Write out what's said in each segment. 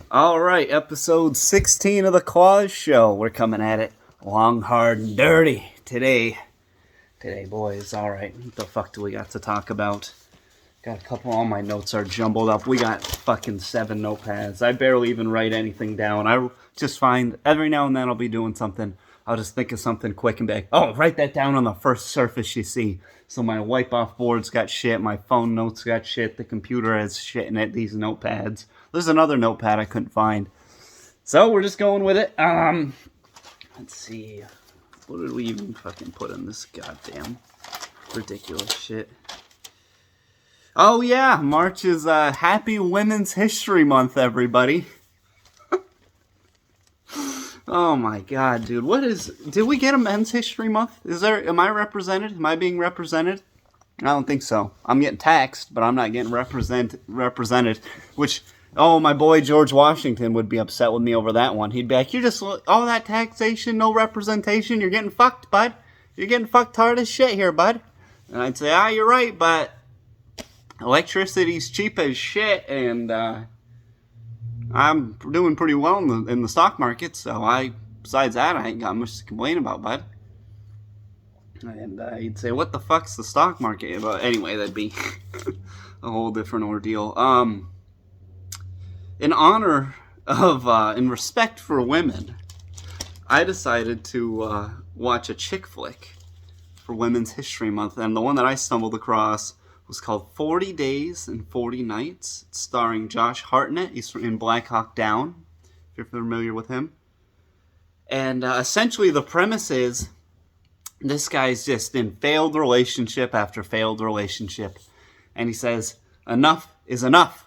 All right, episode 16 of the Kloss Show. We're coming at it long, hard, and dirty today. Boys. All right, what the fuck do we got to talk about? Got a couple. All my notes are jumbled up. We got fucking 7 notepads. I barely even write anything down. I just find every now and then I'll be doing something. I'll just think of something quick and be like, oh, write that down on the first surface you see. So my wipe-off board's got shit. My phone notes got shit. The computer has shit in it. These notepads. There's another notepad I couldn't find. So we're just going with it. Let's see. What did we even fucking put in this goddamn ridiculous shit? Oh yeah, March is Happy Women's History Month, everybody. Oh my god, dude. Did we get a Men's History Month? Am I represented? Am I being represented? I don't think so. I'm getting taxed, but I'm not getting represented. Which, oh, my boy George Washington would be upset with me over that one. He'd be like, you're just, all that taxation, no representation, you're getting fucked, bud. You're getting fucked hard as shit here, bud. And I'd say, you're right, but electricity's cheap as shit, and I'm doing pretty well in the stock market, so besides that, I ain't got much to complain about, bud. And he'd say, what the fuck's the stock market? But anyway, that'd be a whole different ordeal. In honor of, in respect for women, I decided to watch a chick flick for Women's History Month, and the one that I stumbled across was called 40 Days and 40 Nights. It's starring Josh Hartnett. He's in Black Hawk Down, if you're familiar with him. And essentially the premise is this guy's just in failed relationship after failed relationship. And he says, enough is enough.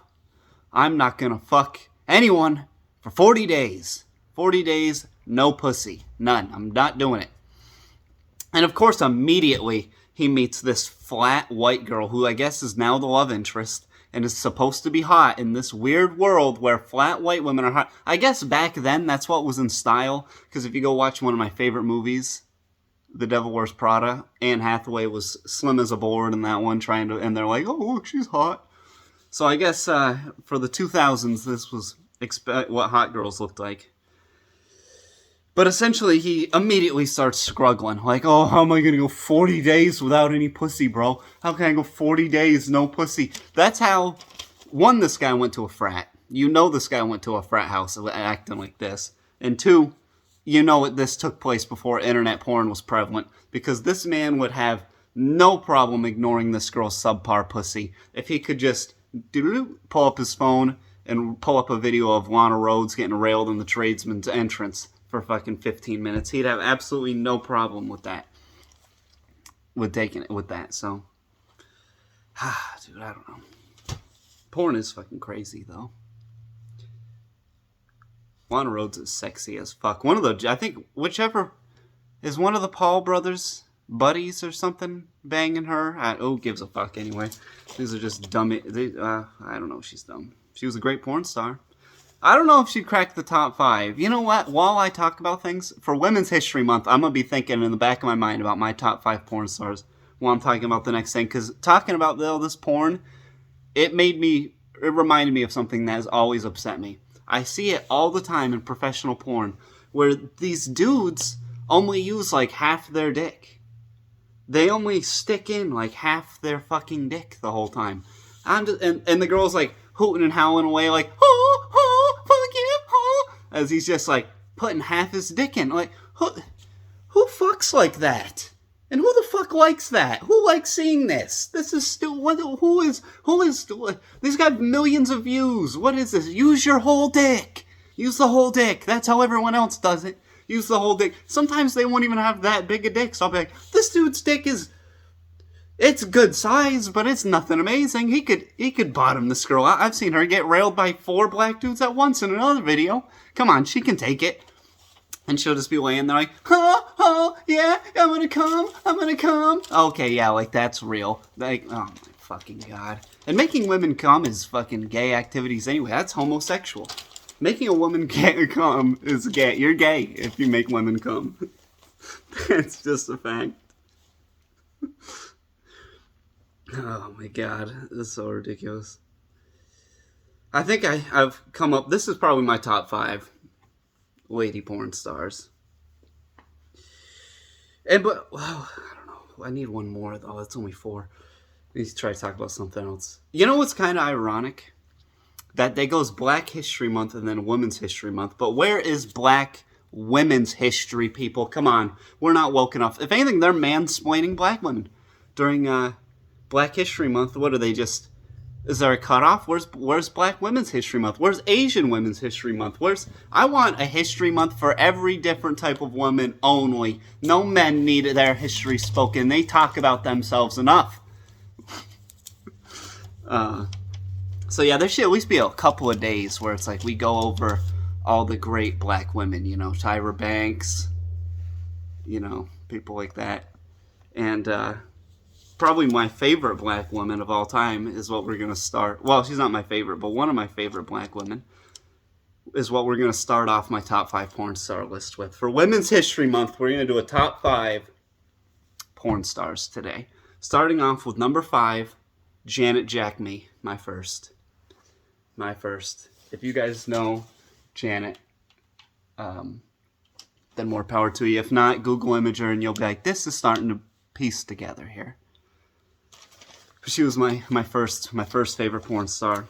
I'm not going to fuck anyone for 40 days. 40 days, no pussy. None. I'm not doing it. And of course, immediately he meets this flat white girl who I guess is now the love interest and is supposed to be hot in this weird world where flat white women are hot. I guess back then that's what was in style, because if you go watch one of my favorite movies, The Devil Wears Prada, Anne Hathaway was slim as a board in that one, and they're like, oh, look, she's hot. So I guess for the 2000s, this was what hot girls looked like. But essentially, he immediately starts struggling. Like, oh, how am I going to go 40 days without any pussy, bro? How can I go 40 days, no pussy? That's how, one, this guy went to a frat. You know this guy went to a frat house acting like this. And two, you know this took place before internet porn was prevalent. Because this man would have no problem ignoring this girl's subpar pussy if he could just pull up his phone and pull up a video of Lana Rhoades getting railed in the tradesman's entrance for fucking 15 minutes. He'd have absolutely no problem with that. With taking it with that, so. Dude, I don't know. Porn is fucking crazy, though. Lana Rhoades is sexy as fuck. I think, is one of the Paul brothers buddies or something banging her? Who gives a fuck anyway? These are just dumb. I don't know if she's dumb. She was a great porn star. I don't know if she'd crack the top 5. You know what? While I talk about things, for Women's History Month, I'm going to be thinking in the back of my mind about my top 5 porn stars while I'm talking about the next thing. Because talking about all this porn, it reminded me of something that has always upset me. I see it all the time in professional porn, where these dudes only use like half their dick. They only stick in like half their fucking dick the whole time. And the girl's like hooting and howling away like, oh, fuck you, oh, as he's just like putting half his dick in. Like, who fucks like that? And who the fuck likes that? Who likes seeing this? This is still, who is, these got millions of views. What is this? Use your whole dick. Use the whole dick. That's how everyone else does it. Use the whole dick. Sometimes they won't even have that big a dick. So I'll be like, this dude's dick it's good size, but it's nothing amazing. He could bottom this girl out. I've seen her get railed by 4 black dudes at once in another video. Come on, she can take it. And she'll just be laying there like, oh, yeah, I'm gonna come. Okay, yeah, like that's real. Like, oh my fucking god. And making women come is fucking gay activities anyway. That's homosexual. Making a woman come is gay. You're gay if you make women come. That's just a fact. Oh my god, this is so ridiculous. I think I've come up. This is probably my top 5 lady porn stars. Well, I don't know. I need one more though. That's only 4. I need to try to talk about something else. You know what's kind of ironic? That day goes Black History Month and then Women's History Month. But where is Black women's history, people? Come on. We're not woke enough. If anything, they're mansplaining black women during Black History Month. What are they just... Is there a cutoff? Where's Black Women's History Month? Where's Asian Women's History Month? I want a history month for every different type of woman only. No men need their history spoken. They talk about themselves enough. So yeah, there should at least be a couple of days where it's like we go over all the great black women, Tyra Banks, people like that. And probably my favorite black woman of all time is what we're going to start. Well, she's not my favorite, but one of my favorite black women is what we're going to start off my top 5 porn star list with. For Women's History Month, we're going to do a top 5 porn stars today. Starting off with number 5, Janet Jacme, my first. If you guys know Janet, then more power to you. If not, Google image her and you'll be like, this is starting to piece together here. She was my first favorite porn star.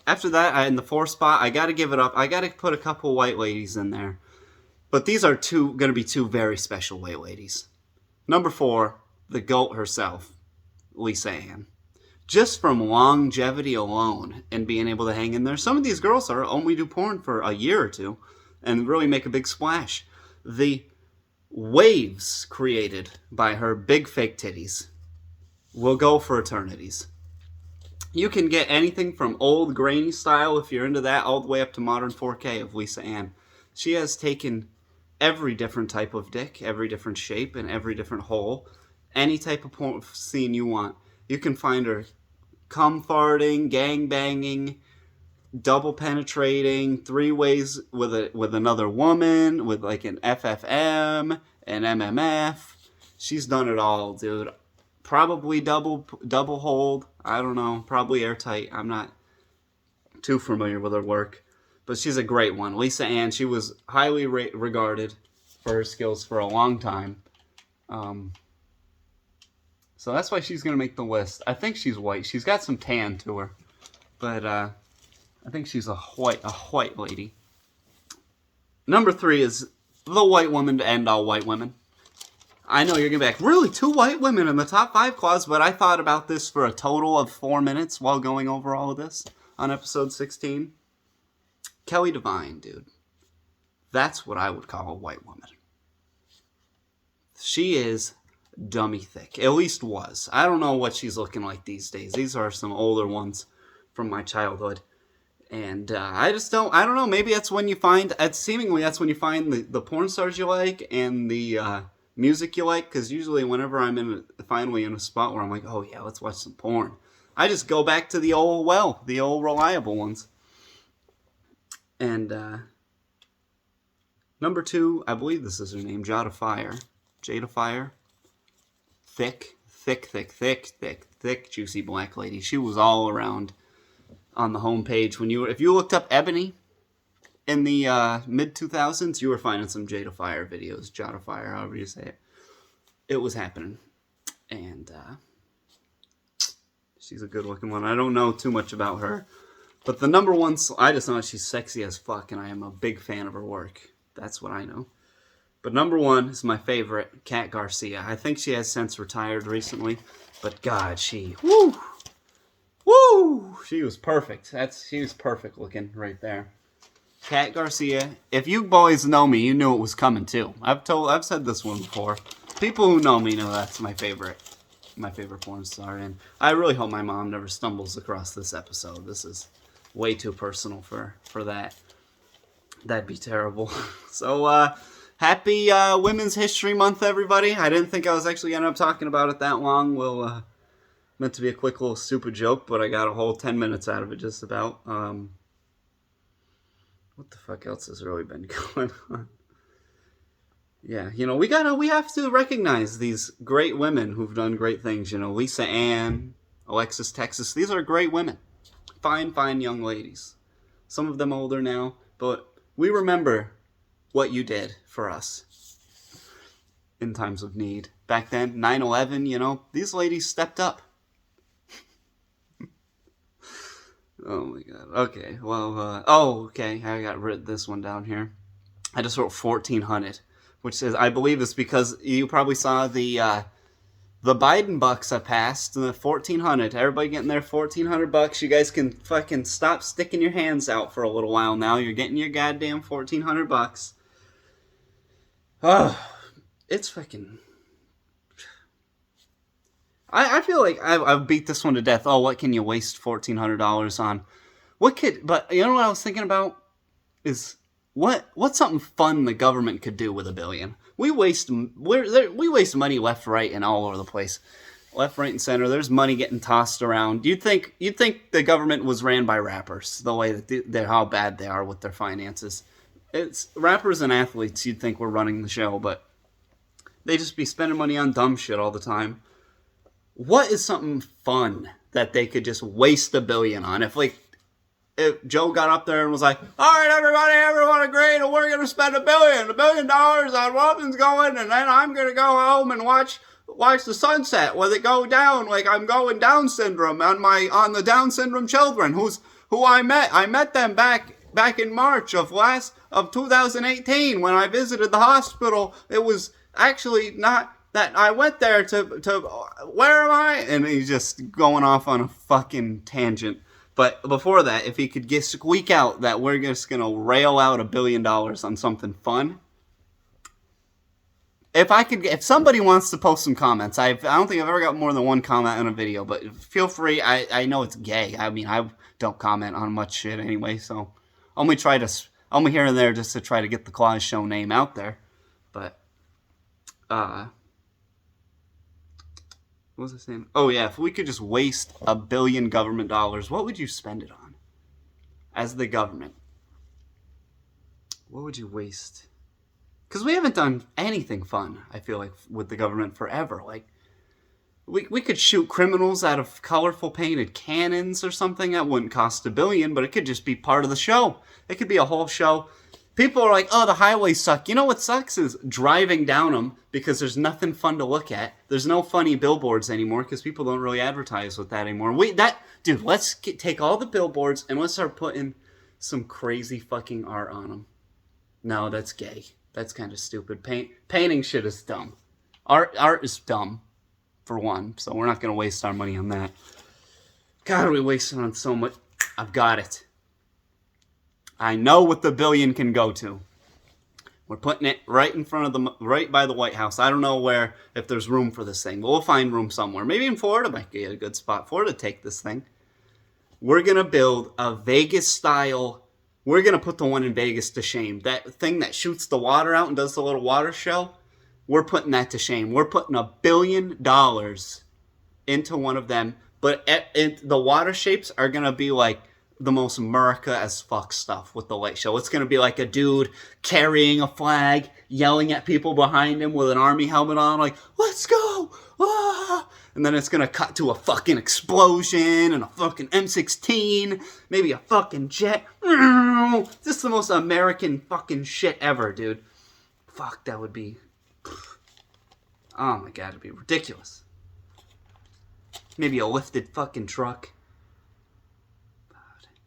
After that, in the 4th spot, I got to give it up. I got to put a couple white ladies in there. But these are going to be 2 very special white ladies. Number 4, the GOAT herself, Lisa Ann. Just from longevity alone and being able to hang in there. Some of these girls are only do porn for a year or 2 and really make a big splash. The waves created by her big fake titties will go for eternities. You can get anything from old grainy style, if you're into that, all the way up to modern 4K of Lisa Ann. She has taken every different type of dick, every different shape, and every different hole. Any type of porn scene you want. You can find her cum farting, gang banging, double penetrating, 3 ways with another woman, with like an FFM, an MMF. She's done it all, dude. Probably double hold. I don't know. Probably airtight. I'm not too familiar with her work, but she's a great one. Lisa Ann. She was highly regarded for her skills for a long time. So that's why she's going to make the list. I think she's white. She's got some tan to her. But I think she's a white lady. Number 3 is the white woman to end all white women. I know you're going to be like, really? 2 white women in the top 5, Kloss? But I thought about this for a total of 4 minutes while going over all of this on episode 16. Kelly Devine, dude. That's what I would call a white woman. She is dummy thick. At least was. I don't know what she's looking like these days. These are some older ones from my childhood. And I don't know. Maybe that's when you find, seemingly that's when you find the porn stars you like and the music you like. Because usually whenever I'm finally in a spot where I'm like, oh yeah, let's watch some porn, I just go back to the old reliable ones. And number 2, I believe this is her name, Jada Fire. Thick, juicy black lady. She was all around on the homepage. If you looked up Ebony in the mid-2000s, you were finding some Jada Fire videos. Jada Fire, however you say it. It was happening. And she's a good-looking one. I don't know too much about her. But the number 1, I just know she's sexy as fuck, and I am a big fan of her work. That's what I know. But number 1 is my favorite, Kat Garcia. I think she has since retired recently. But God, she was perfect. She was perfect looking right there. Kat Garcia. If you boys know me, you knew it was coming too. I've said this one before. People who know me know that's my favorite porn star. And I really hope my mom never stumbles across this episode. This is way too personal for that. That'd be terrible. So, happy Women's History Month, everybody. I didn't think I was actually going to end up talking about it that long. Meant to be a quick little stupid joke, but I got a whole 10 minutes out of it just about. What the fuck else has really been going on? Yeah, we have to recognize these great women who've done great things. Lisa Ann, Alexis Texas. These are great women. Fine, fine young ladies. Some of them older now, but we remember what you did for us in times of need. Back then, 9/11, you know, these ladies stepped up. Oh my god. Okay, well, okay, I got rid of this one down here. I just wrote 1400, which is, I believe it's because you probably saw the Biden bucks have passed, the 1400. Everybody getting their $1,400. You guys can fucking stop sticking your hands out for a little while now. You're getting your goddamn $1,400. Oh, it's fucking... I feel like I've beat this one to death. Oh, what can you waste $1,400 on? But you know what I was thinking about? Is what's something fun the government could do with $1 billion? We waste money left, right, and all over the place. Left, right, and center. There's money getting tossed around. You'd think the government was ran by rappers, the way that they're how bad they are with their finances. It's rappers and athletes you'd think were running the show, but they just be spending money on dumb shit all the time. What is something fun that they could just waste $1 billion on? If Joe got up there and was like, all right, everybody, everyone agreed, and we're going to spend $1 billion on Walton's going, and then I'm going to go home and watch the sunset with it go down like I'm going Down syndrome on the Down syndrome children who I met. I met them back in March of 2018 when I visited the hospital. It was actually not that I went there to where am I? And he's just going off on a fucking tangent. But before that, if he could squeak out that we're just going to rail out $1 billion on something fun. If somebody wants to post some comments, I don't think I've ever got more than one comment on a video, but feel free. I know it's gay. I mean, I don't comment on much shit anyway, so only here and there just to try to get the Kloss Show name out there. But, what was I saying? Oh yeah, if we could just waste $1 billion government dollars, what would you spend it on? As the government, what would you waste? Because we haven't done anything fun, I feel like, with the government forever. Like, we could shoot criminals out of colorful painted cannons or something. That wouldn't cost $1 billion, but it could just be part of the show. It could be a whole show. People are like, oh, the highways suck. You know what sucks is driving down them because there's nothing fun to look at. There's no funny billboards anymore because people don't really advertise with that anymore. Dude, let's take all the billboards and let's start putting some crazy fucking art on them. No, that's gay. That's kind of stupid. Painting shit is dumb. Art is dumb, for one, so we're not going to waste our money on that. God, we wasted on so much. I've got it. I know what the $1 billion can go to. We're putting it right in front of right by the White House. I don't know if there's room for this thing, but we'll find room somewhere. Maybe in Florida might be a good spot for it to take this thing. We're going to build a Vegas-style... We're going to put the one in Vegas to shame. That thing that shoots the water out and does the little water show, we're putting that to shame. We're putting $1 billion into one of them, but the water shapes are going to be like the most America as fuck stuff with the light show. It's going to be like a dude carrying a flag, yelling at people behind him with an army helmet on, like, let's go! Ah! And then it's going to cut to a fucking explosion and a fucking M16, maybe a fucking jet. Just the most American fucking shit ever, dude. Fuck, that would be... Oh my god, it'd be ridiculous. Maybe a lifted fucking truck.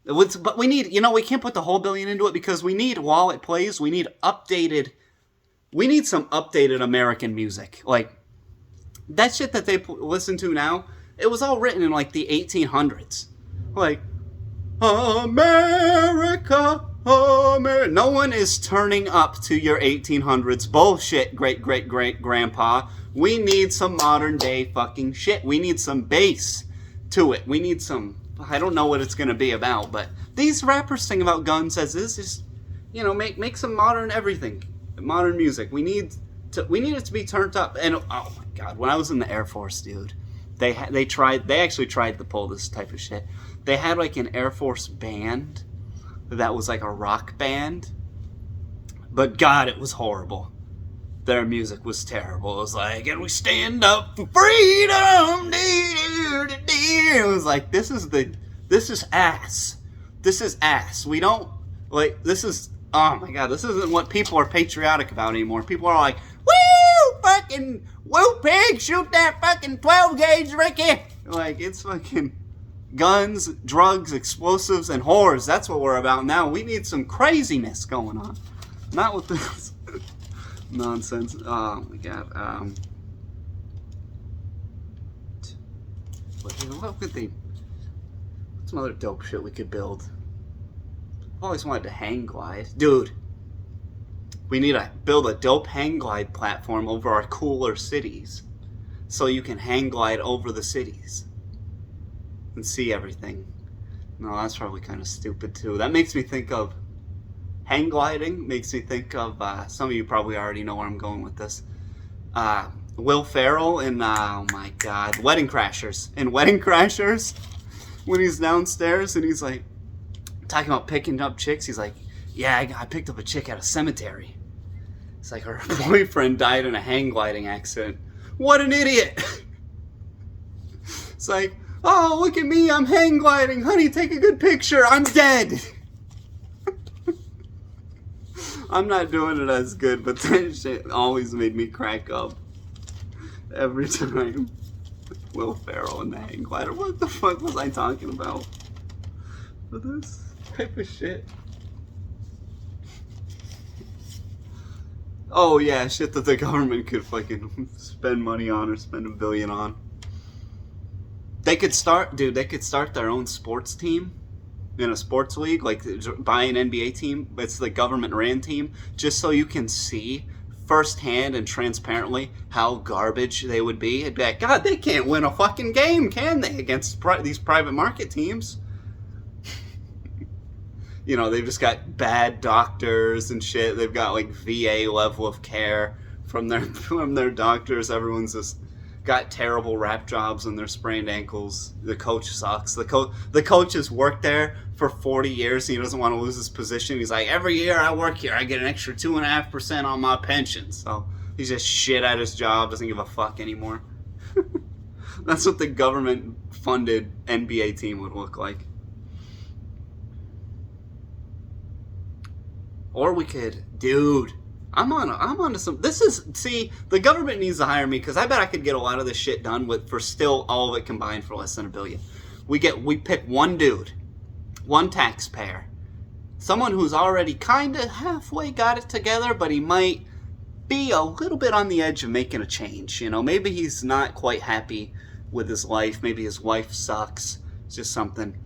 But we need, we can't put the whole $1 billion into it because we need, while it plays, we need some updated American music. Like, that shit that they listen to now, it was all written in, like, the 1800s. Like, America, America. No one is turning up to your 1800s bullshit, great-great-great-grandpa. We need some modern-day fucking shit. We need some bass to it. We need some... I don't know what it's going to be about, but these rappers sing about guns as is. Just, make some modern everything. Modern music. We need it to be turned up. And, oh my god, when I was in the Air Force, dude, they actually tried to pull this type of shit. They had, like, an Air Force band that was, like, a rock band. But, god, it was horrible. Their music was terrible. It was like, and we stand up for freedom. It was like, this is the This is ass. This is ass. We don't, like, this is, oh my god, this isn't what people are patriotic about anymore. People are like, woo, fucking, woo pig, shoot that fucking 12 gauge, Ricky. Like, it's fucking guns, drugs, explosives, and whores. That's what we're about now. We need some craziness going on. Not with this nonsense. Oh my god. What could they, what's some other dope shit we could build? I've always wanted to hang glide. Dude, we need to build a dope hang glide platform over our cooler cities so you can hang glide over the cities and see everything. No, that's probably kind of stupid too. That makes me think of hang gliding, makes me think of, some of you probably already know where I'm going with this. Will Ferrell in, oh my god, Wedding Crashers. In Wedding Crashers, when he's downstairs and he's like, talking about picking up chicks, he's like, yeah, I picked up a chick at a cemetery. It's like her boyfriend died in a hang gliding accident. What an idiot! It's like, oh, look at me, I'm hang gliding. Honey, take a good picture. I'm dead. I'm not doing it as good, but that shit always made me crack up. Every time. Will Ferrell and the hang glider. What the fuck was I talking about for this type of shit? Oh yeah, shit that the government could fucking spend money on or spend $1 billion on. They could start, dude, they could start their own sports team in a sports league, like buy an NBA team. It's the government ran team, just so you can see firsthand and transparently how garbage they would be. It'd be like, God, they can't win a fucking game, can they, against these private market teams? You know, they've just got bad doctors and shit. They've got like VA level of care from their doctors. Everyone's just got terrible rap jobs and they're sprained ankles. The coach sucks. The coach has worked there for 40 years and he doesn't want to lose his position. He's like, every year I work here, I get an extra 2.5% on my pension. So he's just shit at his job, doesn't give a fuck anymore. That's what the government funded NBA team would look like. Or we could, dude, I'm on to some, see, the government needs to hire me because I bet I could get a lot of this shit done for still all of it combined for less than $1 billion. We pick one dude, one taxpayer, someone who's already kind of halfway got it together, but he might be a little bit on the edge of making a change. You know, maybe he's not quite happy with his life. Maybe his wife sucks. It's just something.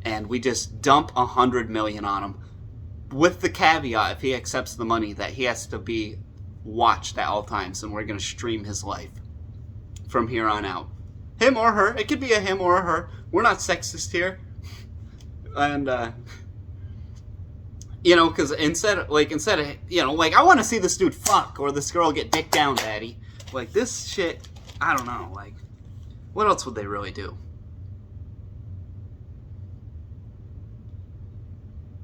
And we just dump $100 million on him. With the caveat, if he accepts the money, that he has to be watched at all times, and we're going to stream his life from here on out. Him or her. It could be a him or a her. We're not sexist here. And, you know, because instead of, you know, like, I want to see this dude fuck or this girl get dick down, daddy. Like, this shit, I don't know, like, what else would they really do?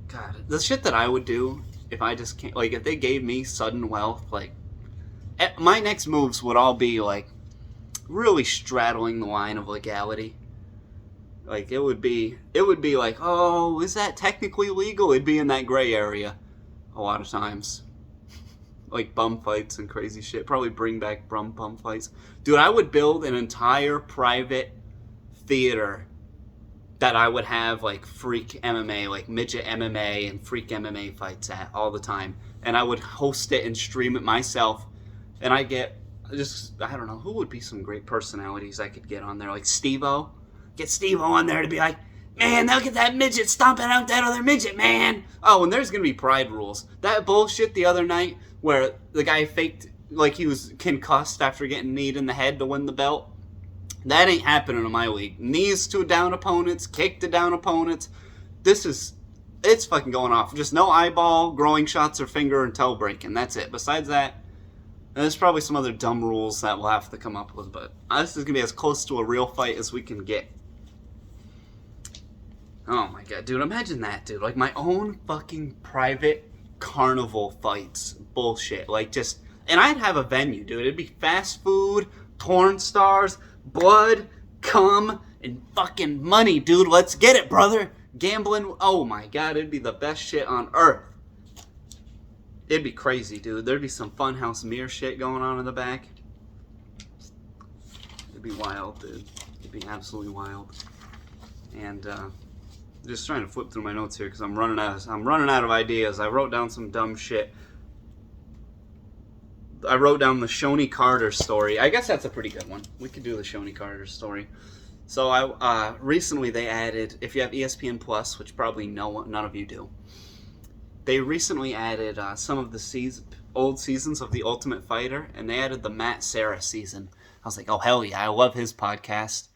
God, the shit that I would do if I just can't, like, if they gave me sudden wealth, like, my next moves would all be, like, really straddling the line of legality. Like, it would be like, oh, is that technically legal? It'd be in that gray area a lot of times. Like, bum fights and crazy shit. Probably bring back bum fights. Dude, I would build an entire private theater that I would have, like, freak MMA, like midget MMA and freak MMA fights at all the time. And I would host it and stream it myself. And I get just, I don't know, who would be some great personalities I could get on there? Like Steve-O. Get Steve-O on there to be like, man, look at that midget stomping out that other midget, man. Oh, and there's going to be pride rules. That bullshit the other night where the guy faked like he was concussed after getting kneed in the head to win the belt. That ain't happening in my league. Knees to down opponents, kick to down opponents. It's fucking going off. Just no eyeball, growing shots, or finger and toe breaking. That's it. Besides that, there's probably some other dumb rules that we'll have to come up with, but this is going to be as close to a real fight as we can get. Oh my god, dude, imagine that, dude. Like, my own fucking private carnival fights. Bullshit. Like, just, and I'd have a venue, dude. It'd be fast food, porn stars, blood, cum, And fucking money, dude. Let's get it, brother. Gambling. Oh my god, it'd be the best shit on earth. It'd be crazy, dude. There'd be some funhouse mirror shit going on in the back. It'd be wild, dude. It'd be absolutely wild. And just trying to flip through my notes here because I'm running out of ideas. I wrote down some dumb shit. I wrote down the Shoney Carter story. I guess that's a pretty good one. We could do the Shoney Carter story. So I recently they added, if you have ESPN Plus, which probably none of you do, they recently added some of the old seasons of The Ultimate Fighter, and they added the Matt Serra season. I was like, oh hell yeah, I love his podcast,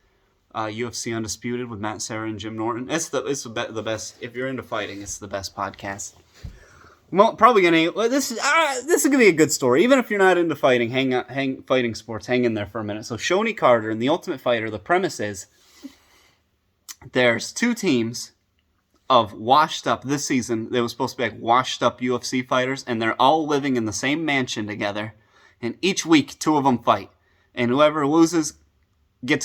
UFC Undisputed with Matt Serra and Jim Norton. It's the best. If you're into fighting, it's the best podcast. Well, probably this is gonna be a good story. Even if you're not into fighting, fighting sports, hang in there for a minute. So Shoney Carter and The Ultimate Fighter. The premise is there's two teams of washed up this season. They were supposed to be like washed up UFC fighters, and they're all living in the same mansion together. And each week, two of them fight, and whoever loses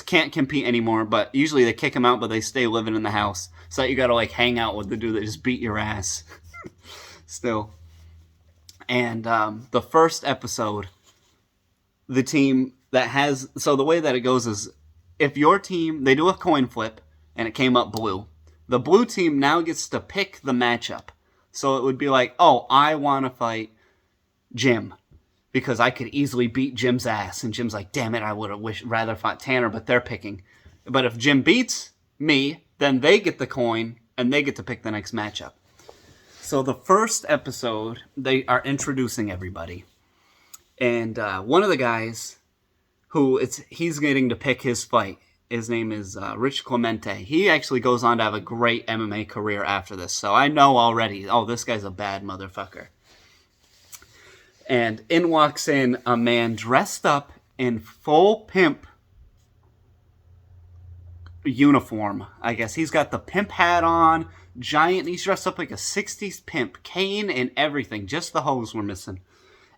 can't compete anymore. But usually they kick them out, but they stay living in the house. So that you gotta like hang out with the dude that just beat your ass. Still. And the first episode, the team that has... So the way that it goes is, if your team... They do a coin flip, and it came up blue. The blue team now gets to pick the matchup. So it would be like, oh, I want to fight Jim, because I could easily beat Jim's ass. And Jim's like, damn it, I would have rather fought Tanner, but they're picking. But if Jim beats me, then they get the coin, and they get to pick the next matchup. So the first episode, they are introducing everybody. And one of the guys he's getting to pick his fight. His name is Rich Clemente. He actually goes on to have a great MMA career after this. So I know already, oh, this guy's a bad motherfucker. And in walks in a man dressed up in full pimp uniform. I guess he's got the pimp hat on. Giant, he's dressed up like a 60s pimp, cane and everything, just the hose were missing.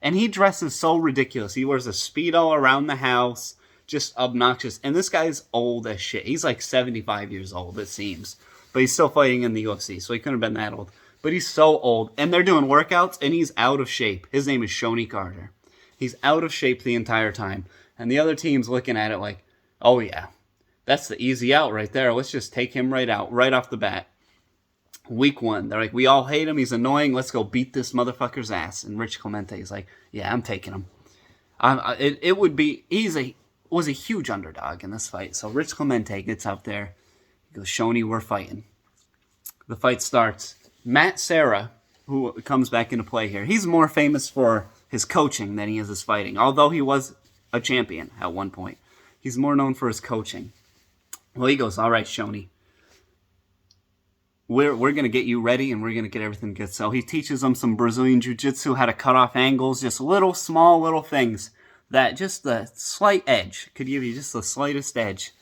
And he dresses so ridiculous. He wears a Speedo around the house, just obnoxious. And this guy's old as shit. He's like 75 years old, it seems. But he's still fighting in the UFC, so he couldn't have been that old. But he's so old. And they're doing workouts, and he's out of shape. His name is Shoney Carter. He's out of shape the entire time. And the other team's looking at it like, oh yeah, that's the easy out right there. Let's just take him right out, right off the bat. Week one, they're like, we all hate him. He's annoying. Let's go beat this motherfucker's ass. And Rich Clemente is like, yeah, I'm taking him. Was a huge underdog in this fight. So Rich Clemente gets out there. He goes, Shoney, we're fighting. The fight starts. Matt Serra, who comes back into play here, he's more famous for his coaching than he is his fighting. Although he was a champion at one point. He's more known for his coaching. Well, he goes, all right, Shoney. We're going to get you ready, and we're going to get everything good. So he teaches them some Brazilian Jiu-Jitsu, how to cut off angles, just small little things that just the slight edge could give you just the slightest edge.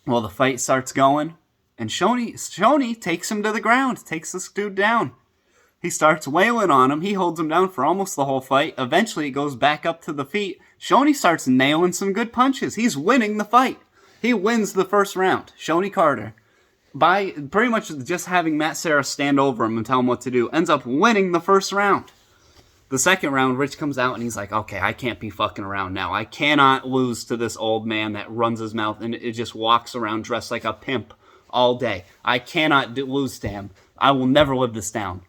Well, the fight starts going, and Shoney takes him to the ground, takes this dude down. He starts wailing on him. He holds him down for almost the whole fight. Eventually, it goes back up to the feet. Shoney starts nailing some good punches. He's winning the fight. He wins the first round. Shoney Carter, by pretty much just having Matt Serra stand over him and tell him what to do, ends up winning the first round. The second round, Rich comes out and he's like, okay, I can't be fucking around now. I cannot lose to this old man that runs his mouth and it just walks around dressed like a pimp all day. I cannot lose to him. I will never live this down.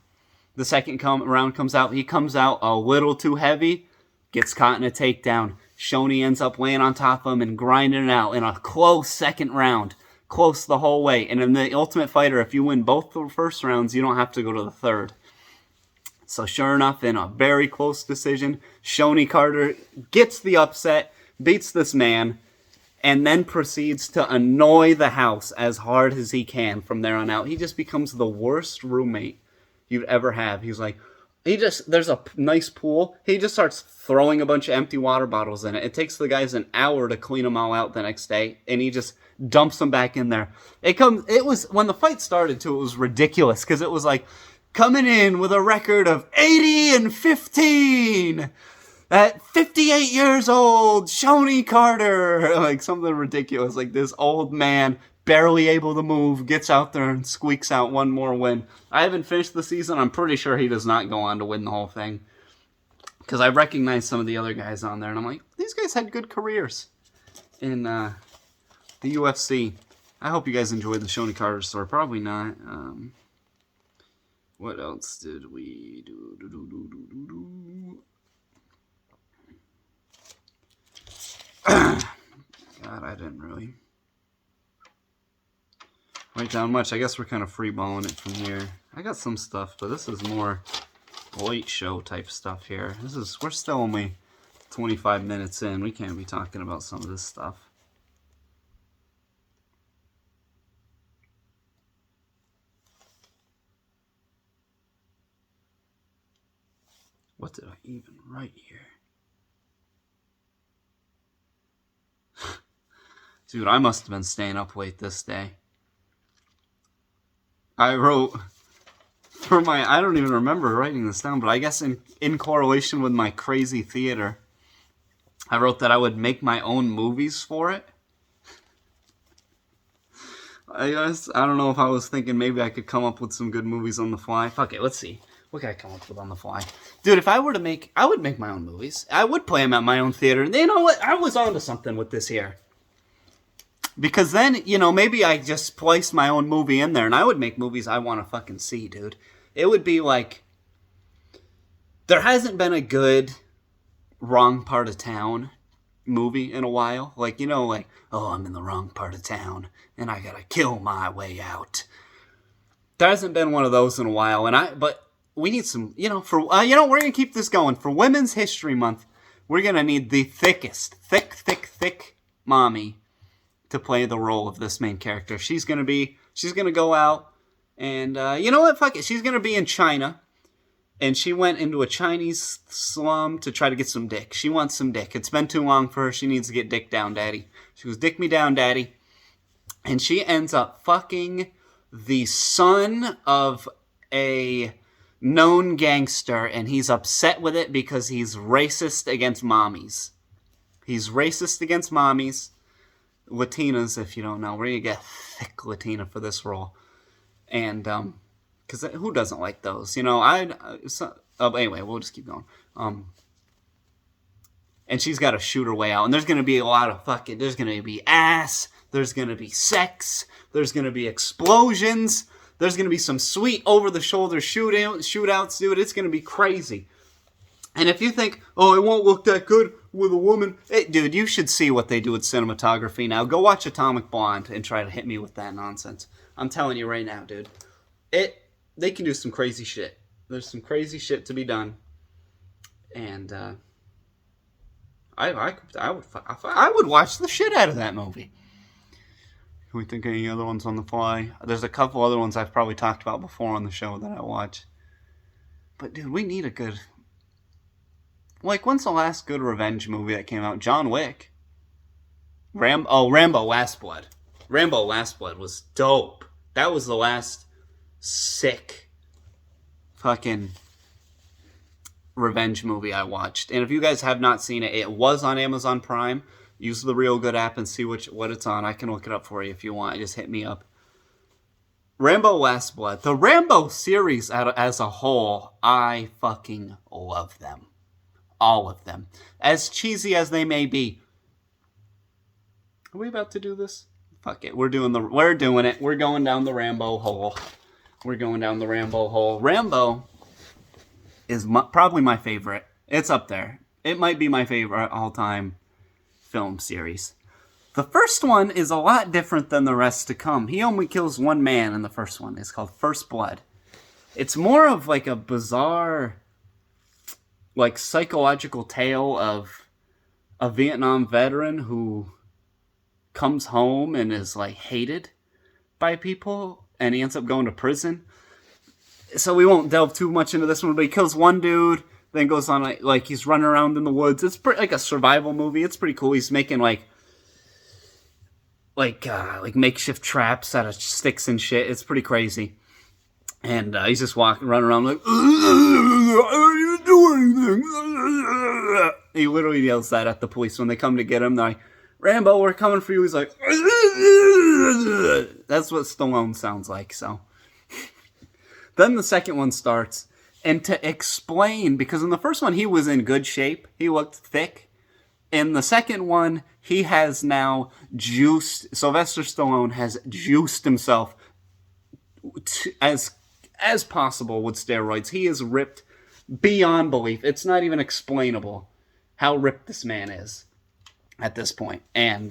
The second round comes out. He comes out a little too heavy, gets caught in a takedown. Shoney ends up laying on top of him and grinding it out in a close second round. Close the whole way. And in the Ultimate Fighter, if you win both the first rounds, you don't have to go to the third. So sure enough, in a very close decision, Shoney Carter gets the upset, beats this man, and then proceeds to annoy the house as hard as he can from there on out. He just becomes the worst roommate you'd ever have. He's like, there's a nice pool. He just starts throwing a bunch of empty water bottles in it. It takes the guys an hour to clean them all out the next day, and he just dumps them back in there. It was when the fight started too, it was ridiculous because it was like coming in with a record of 80-15. At 58 years old, Shoney Carter, like something ridiculous, like this old man, barely able to move, gets out there and squeaks out one more win. I haven't finished the season. I'm pretty sure he does not go on to win the whole thing. Because I recognize some of the other guys on there, and I'm like, these guys had good careers in the UFC. I hope you guys enjoyed the Shoney Carter story. Probably not. What else did we do? God, I didn't really write down much. I guess we're kind of freeballing it from here. I got some stuff, but this is more late show type stuff here. We're still only 25 minutes in. We can't be talking about some of this stuff. What did I even write here? Dude, I must have been staying up late this day. I wrote for I don't even remember writing this down, but I guess in correlation with my crazy theater, I wrote that I would make my own movies for it. I don't know if I was thinking maybe I could come up with some good movies on the fly. Fuck it, let's see. What can I come up with on the fly? Dude, if I were to I would make my own movies. I would play them at my own theater. And you know what? I was onto something with this here. Because then, maybe I just placed my own movie in there and I would make movies I want to fucking see, dude. It would be like, there hasn't been a good wrong part of town movie in a while. Like, oh, I'm in the wrong part of town and I gotta kill my way out. There hasn't been one of those in a while. But we need some, we're gonna keep this going. For Women's History Month, we're gonna need the thickest, thick mommy to play the role of this main character. She's gonna go out and you know what? Fuck it. She's gonna be in China, and she went into a Chinese slum to try to get some dick. She wants some dick. It's been too long for her. She needs to get dick down, daddy. She goes, dick me down, daddy, and she ends up fucking the son of a known gangster, and he's upset with it because he's racist against mommies. He's racist against mommies. Latinas, if you don't know. We're going to get thick Latina for this role. And, because who doesn't like those? Anyway, we'll just keep going. And she's got to shoot her way out. And there's going to be a lot of there's going to be ass. There's going to be sex. There's going to be explosions. There's going to be some sweet over-the-shoulder shootouts, dude. It's going to be crazy. And if you think, oh, it won't look that good with a woman, dude, you should see what they do with cinematography now. Go watch Atomic Blonde and try to hit me with that nonsense. I'm telling you right now, dude. They can do some crazy shit. There's some crazy shit to be done. And I would watch the shit out of that movie. Can we think of any other ones on the fly? There's a couple other ones I've probably talked about before on the show that I watch. But, dude, we need a good... Like, when's the last good revenge movie that came out? John Wick. Rambo Last Blood. Rambo Last Blood was dope. That was the last sick fucking revenge movie I watched. And if you guys have not seen it, it was on Amazon Prime. Use the Real Good app and see what it's on. I can look it up for you if you want. Just hit me up. Rambo Last Blood. The Rambo series as a whole, I fucking love them. All of them. As cheesy as they may be. Are we about to do this? Fuck it. We're doing it. We're going down the Rambo hole. Rambo is probably my favorite. It's up there. It might be my favorite all-time film series. The first one is a lot different than the rest to come. He only kills one man in the first one. It's called First Blood. It's more of like a bizarre, like, psychological tale of a Vietnam veteran who comes home and is, like, hated by people, and he ends up going to prison. So we won't delve too much into this one, but he kills one dude, then goes on, like he's running around in the woods. It's like a survival movie. It's pretty cool. He's making, like makeshift traps out of sticks and shit. It's pretty crazy. And he's just running around like, I didn't do anything. He literally yells that at the police when they come to get him. They're like, Rambo, we're coming for you. He's like, that's what Stallone sounds like, so. Then the second one starts, and to explain, because in the first one he was in good shape, he looked thick. In the second one, he has now Sylvester Stallone has juiced himself as possible with steroids. He is ripped beyond belief. It's not even explainable how ripped this man is at this point. And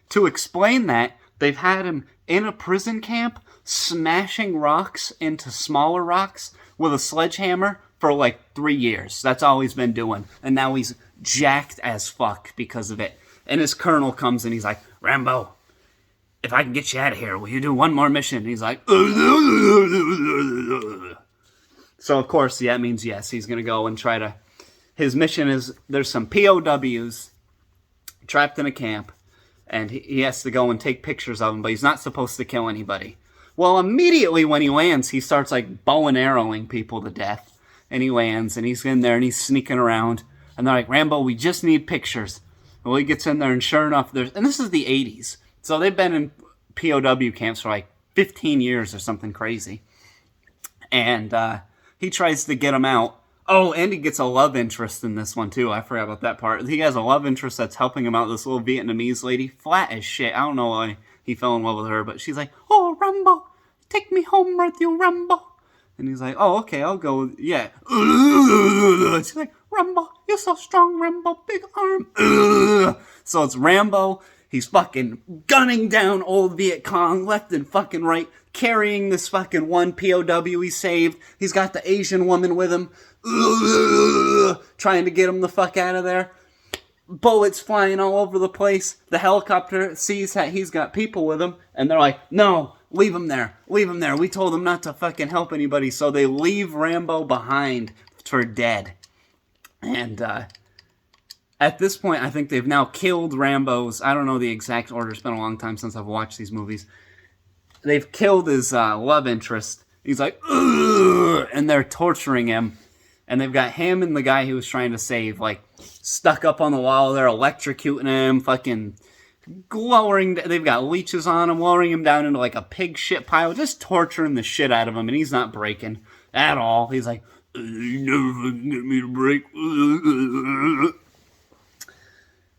to explain that, they've had him in a prison camp smashing rocks into smaller rocks with a sledgehammer for like 3 years. That's all he's been doing. And now he's jacked as fuck because of it. And his colonel comes and he's like, Rambo, if I can get you out of here, will you do one more mission? And he's like, so of course, that means yes, he's going to go and try to, his mission is, there's some POWs trapped in a camp, and he has to go and take pictures of them, but he's not supposed to kill anybody. Well, immediately when he lands, he starts like bow and arrowing people to death, and he lands, and he's in there, and he's sneaking around, and they're like, Rambo, we just need pictures. Well, he gets in there, and sure enough, and this is the 80s, so they've been in POW camps for like 15 years or something crazy, and he tries to get him out. Oh, and he gets a love interest in this one, too. I forgot about that part. He has a love interest that's helping him out, this little Vietnamese lady. Flat as shit. I don't know why he fell in love with her, but she's like, oh, Rambo, take me home with you, Rambo. And he's like, oh, okay, I'll go. Yeah. She's like, Rambo, you're so strong, Rambo, big arm. So it's Rambo. He's fucking gunning down old Viet Cong left and fucking right, carrying this fucking one POW he saved. He's got the Asian woman with him, trying to get him the fuck out of there. Bullets flying all over the place. The helicopter sees that he's got people with him, and they're like, no, leave him there. Leave him there. We told him not to fucking help anybody, so they leave Rambo behind for dead. And, at this point, I think they've now killed Rambo's, I don't know the exact order, it's been a long time since I've watched these movies. They've killed his love interest. He's like, ugh, and they're torturing him. And they've got him and the guy he was trying to save, like, stuck up on the wall. They're electrocuting him, fucking lowering, they've got leeches on him, lowering him down into like a pig shit pile, just torturing the shit out of him, and he's not breaking at all. He's like, you never fucking get me to break.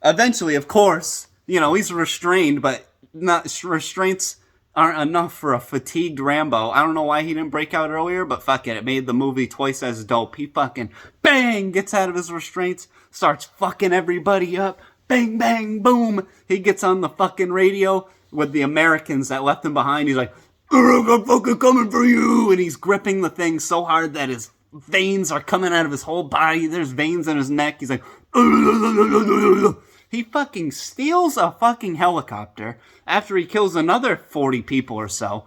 Eventually, of course, you know, he's restrained, but restraints aren't enough for a fatigued Rambo. I don't know why he didn't break out earlier, but fuck it. It made the movie twice as dope. He fucking, bang, gets out of his restraints, starts fucking everybody up. Bang, bang, boom. He gets on the fucking radio with the Americans that left him behind. He's like, I'm fucking coming for you. And he's gripping the thing so hard that his veins are coming out of his whole body. There's veins in his neck. He's like, he fucking steals a fucking helicopter after he kills another 40 people or so.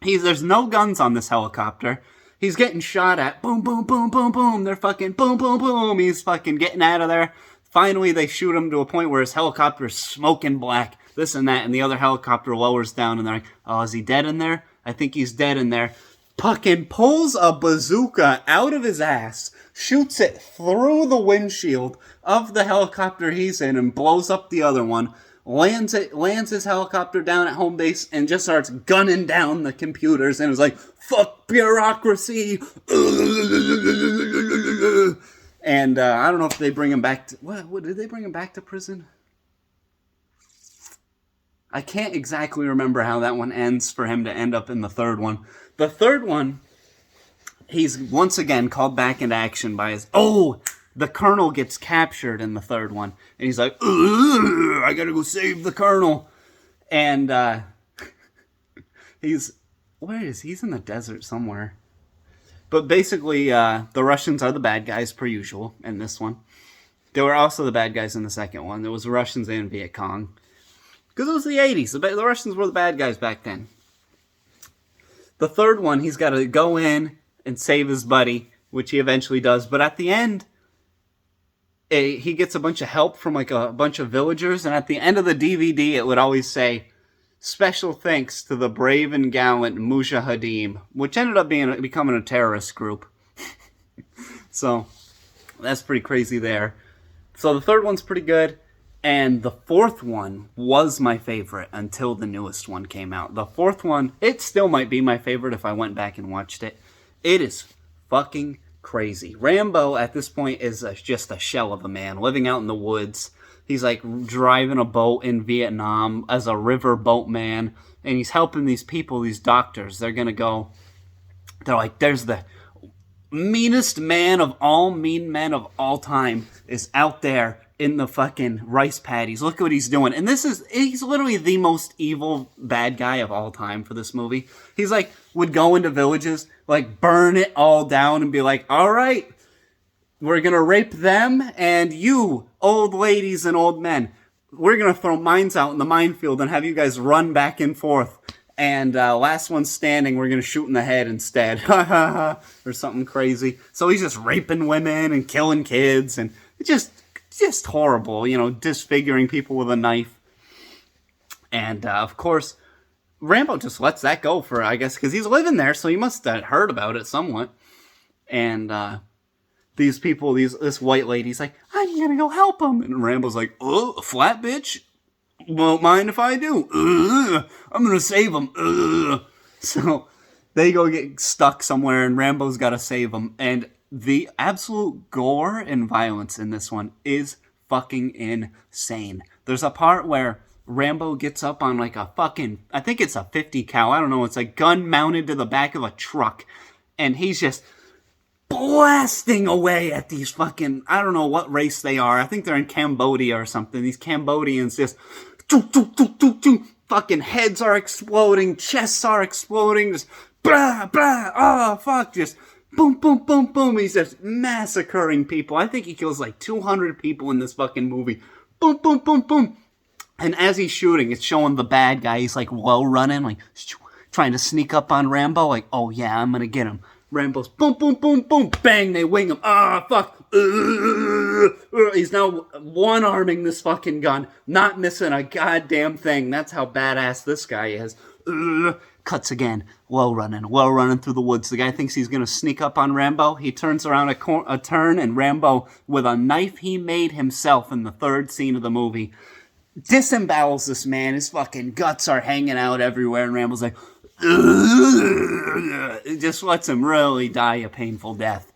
There's no guns on this helicopter. He's getting shot at. Boom, boom, boom, boom, boom. They're fucking boom, boom, boom. He's fucking getting out of there. Finally, they shoot him to a point where his helicopter is smoking black. This and that. And the other helicopter lowers down and they're like, oh, is he dead in there? I think he's dead in there. Fucking pulls a bazooka out of his ass, shoots it through the windshield of the helicopter he's in and blows up the other one, lands his helicopter down at home base and just starts gunning down the computers and is like, fuck bureaucracy. And I don't know if they bring him back to, what did they bring him back to prison? I can't exactly remember how that one ends for him to end up in the third one. The third one, he's once again called back into action by the colonel gets captured in the third one. And he's like, I gotta go save the colonel. And he's in the desert somewhere. But basically, the Russians are the bad guys per usual in this one. They were also the bad guys in the second one. There was the Russians and Viet Cong. Because it was the 80s. The Russians were the bad guys back then. The third one, he's got to go in and save his buddy, which he eventually does. But at the end, he gets a bunch of help from like a bunch of villagers. And at the end of the DVD, it would always say, special thanks to the brave and gallant Mujahideen, which ended up becoming a terrorist group. So, That's pretty crazy there. So the third one's pretty good. And the fourth one was my favorite until the newest one came out. The fourth one, it still might be my favorite if I went back and watched it. It is fucking crazy. Rambo, at this point, is just a shell of a man living out in the woods. He's like driving a boat in Vietnam as a river boatman. And he's helping these people, these doctors. They're like, there's the meanest man of all mean men of all time is out there in the fucking rice paddies. Look what he's doing. And he's literally the most evil bad guy of all time for this movie. He's like, would go into villages, like burn it all down and be like, all right, we're going to rape them and you, old ladies and old men, we're going to throw mines out in the minefield and have you guys run back and forth. And last one standing, we're going to shoot in the head instead. Or something crazy. So he's just raping women and killing kids and just horrible, disfiguring people with a knife. And, of course, Rambo just lets that go for, I guess, because he's living there, so he must have heard about it somewhat. And these people, this white lady's like, I'm going to go help him. And Rambo's like, oh, a flat bitch? Won't mind if I do. I'm going to save him. So they go get stuck somewhere, and Rambo's got to save them. And the absolute gore and violence in this one is fucking insane. There's a part where Rambo gets up on like a fucking, I think it's a 50 cal, I don't know, it's a gun mounted to the back of a truck. And he's just blasting away at these fucking, I don't know what race they are. I think they're in Cambodia or something. These Cambodians just, fucking heads are exploding, chests are exploding, just blah, blah, oh, fuck, just boom, boom, boom, boom. He's just massacring people. I think he kills like 200 people in this fucking movie. Boom, boom, boom, boom. And as he's shooting, it's showing the bad guy. He's like low running, like trying to sneak up on Rambo. Like, oh yeah, I'm gonna get him. Rambo's boom, boom, boom, boom, bang, they wing him. Ah, fuck. He's now one-arming this fucking gun, not missing a goddamn thing. That's how badass this guy is. Cuts again, low running through the woods. The guy thinks he's going to sneak up on Rambo. He turns around a turn, and Rambo, with a knife he made himself in the third scene of the movie, disembowels this man. His fucking guts are hanging out everywhere, and Rambo's like, it just lets him really die a painful death.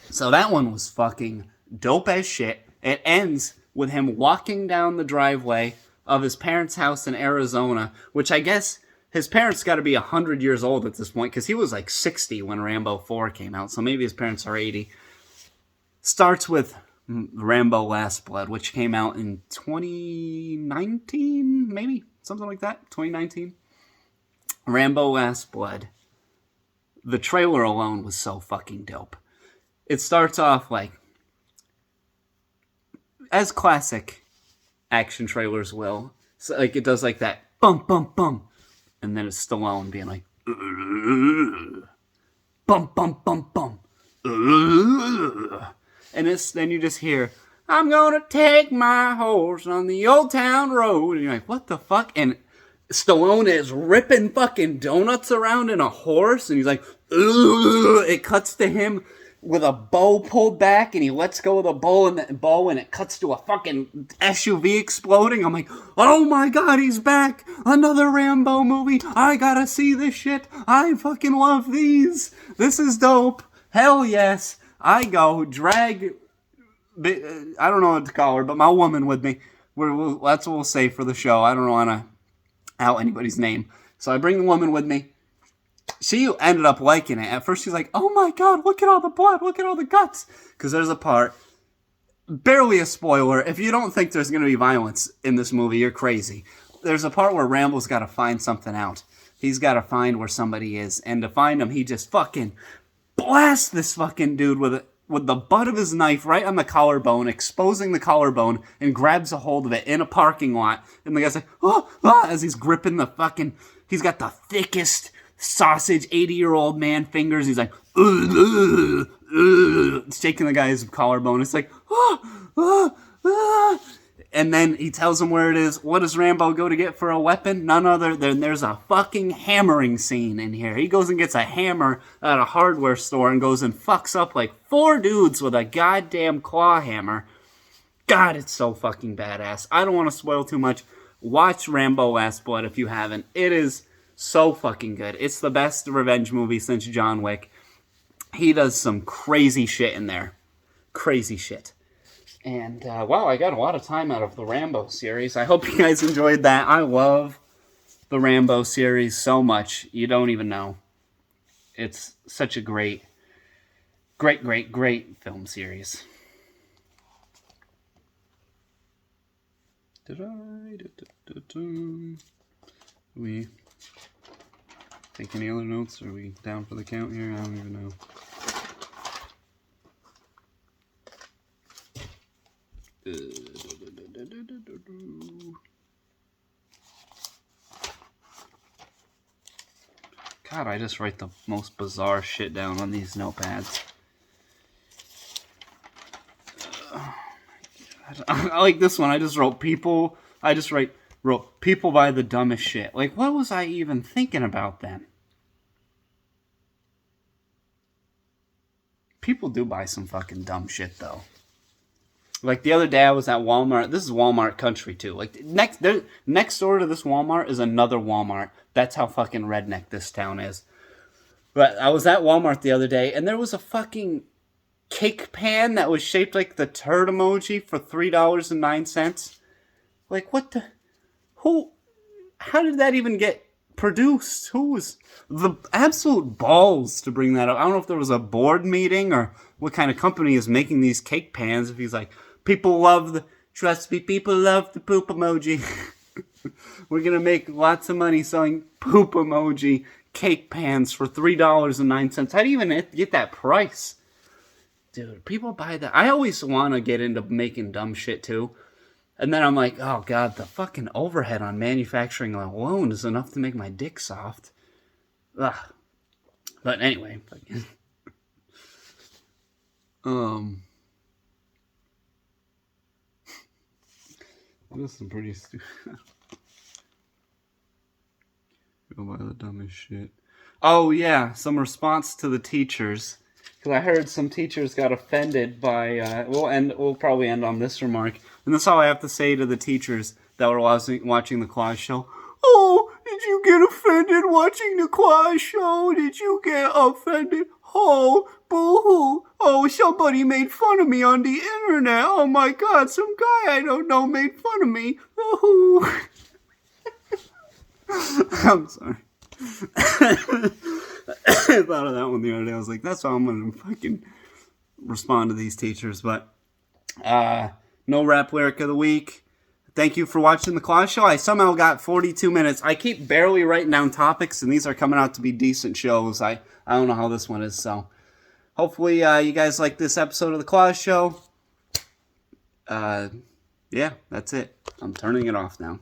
So that one was fucking dope as shit. It ends with him walking down the driveway of his parents' house in Arizona, which I guess his parents got to be 100 years old at this point, because he was like 60 when Rambo 4 came out, so maybe his parents are 80. Starts with Rambo Last Blood, which came out in 2019, maybe? Something like that, 2019. Rambo Last Blood. The trailer alone was so fucking dope. It starts off like, as classic action trailers will. So like it does like that, bum, bum, bum. And then it's Stallone being like, bum, bum, bum, bum. And then you just hear, I'm gonna take my horse on the old town road. And you're like, what the fuck? And Stallone is ripping fucking donuts around in a horse. And he's like, it cuts to him with a bow pulled back, and he lets go of the bow, and it cuts to a fucking SUV exploding. I'm like, oh my god, he's back! Another Rambo movie! I gotta see this shit! I fucking love these! This is dope! Hell yes! I go drag, I don't know what to call her, but my woman with me. That's what we'll say for the show. I don't want to out anybody's name. So I bring the woman with me. She ended up liking it. At first she's like, oh my god, look at all the blood, look at all the guts. Because there's a part, barely a spoiler, if you don't think there's going to be violence in this movie, you're crazy. There's a part where Rambo's got to find something out. He's got to find where somebody is. And to find him, he just fucking blasts this fucking dude with the butt of his knife right on the collarbone, exposing the collarbone, and grabs a hold of it in a parking lot. And the guy's like, as he's gripping the fucking, he's got the thickest sausage 80-year-old man fingers. He's like, shaking the guy's collarbone. It's like, And then he tells him where it is. What does Rambo go to get for a weapon? None other than there's a fucking hammering scene in here. He goes and gets a hammer at a hardware store and goes and fucks up like 4 dudes with a goddamn claw hammer. God, it's so fucking badass. I don't want to spoil too much. Watch Rambo Last Blood if you haven't. It is so fucking good. It's the best revenge movie since John Wick. He does some crazy shit in there. Crazy shit. And, wow, I got a lot of time out of the Rambo series. I hope you guys enjoyed that. I love the Rambo series so much. You don't even know. It's such a great film series. We take any other notes? Are we down for the count here? I don't even know. God, I just write the most bizarre shit down on these notepads. I like this one. I just wrote people. Wrote people buy the dumbest shit. Like, what was I even thinking about then? People do buy some fucking dumb shit, though. Like, the other day I was at Walmart. This is Walmart country, too. Like, next door to this Walmart is another Walmart. That's how fucking redneck this town is. But I was at Walmart the other day, and there was a fucking cake pan that was shaped like the turd emoji for $3.09. Like, what the... How did that even get produced? Who was... The absolute balls to bring that up. I don't know if there was a board meeting or what kind of company is making these cake pans. If he's like, people love the... Trust me, people love the poop emoji. We're going to make lots of money selling poop emoji cake pans for $3.09. How do you even get that price? Dude, people buy that. I always want to get into making dumb shit too. And then I'm like, oh god, the fucking overhead on manufacturing alone is enough to make my dick soft. Ugh. But anyway. This is some pretty stupid. Go by the dumbest shit. Oh yeah, some response to the teachers. Because I heard some teachers got offended by, we'll probably end on this remark. And that's all I have to say to the teachers that were watching the Kloss show. Oh, did you get offended watching the Kloss show? Did you get offended? Oh, boo-hoo. Oh, somebody made fun of me on the internet. Oh my god, some guy I don't know made fun of me. Oh. I'm sorry. I thought of that one the other day. I was like, that's how I'm going to fucking respond to these teachers. But, no rap lyric of the week. Thank you for watching the Kloss Show. I somehow got 42 minutes. I keep barely writing down topics, and these are coming out to be decent shows. I don't know how this one is, so hopefully you guys like this episode of the Kloss Show. Yeah, that's it. I'm turning it off now.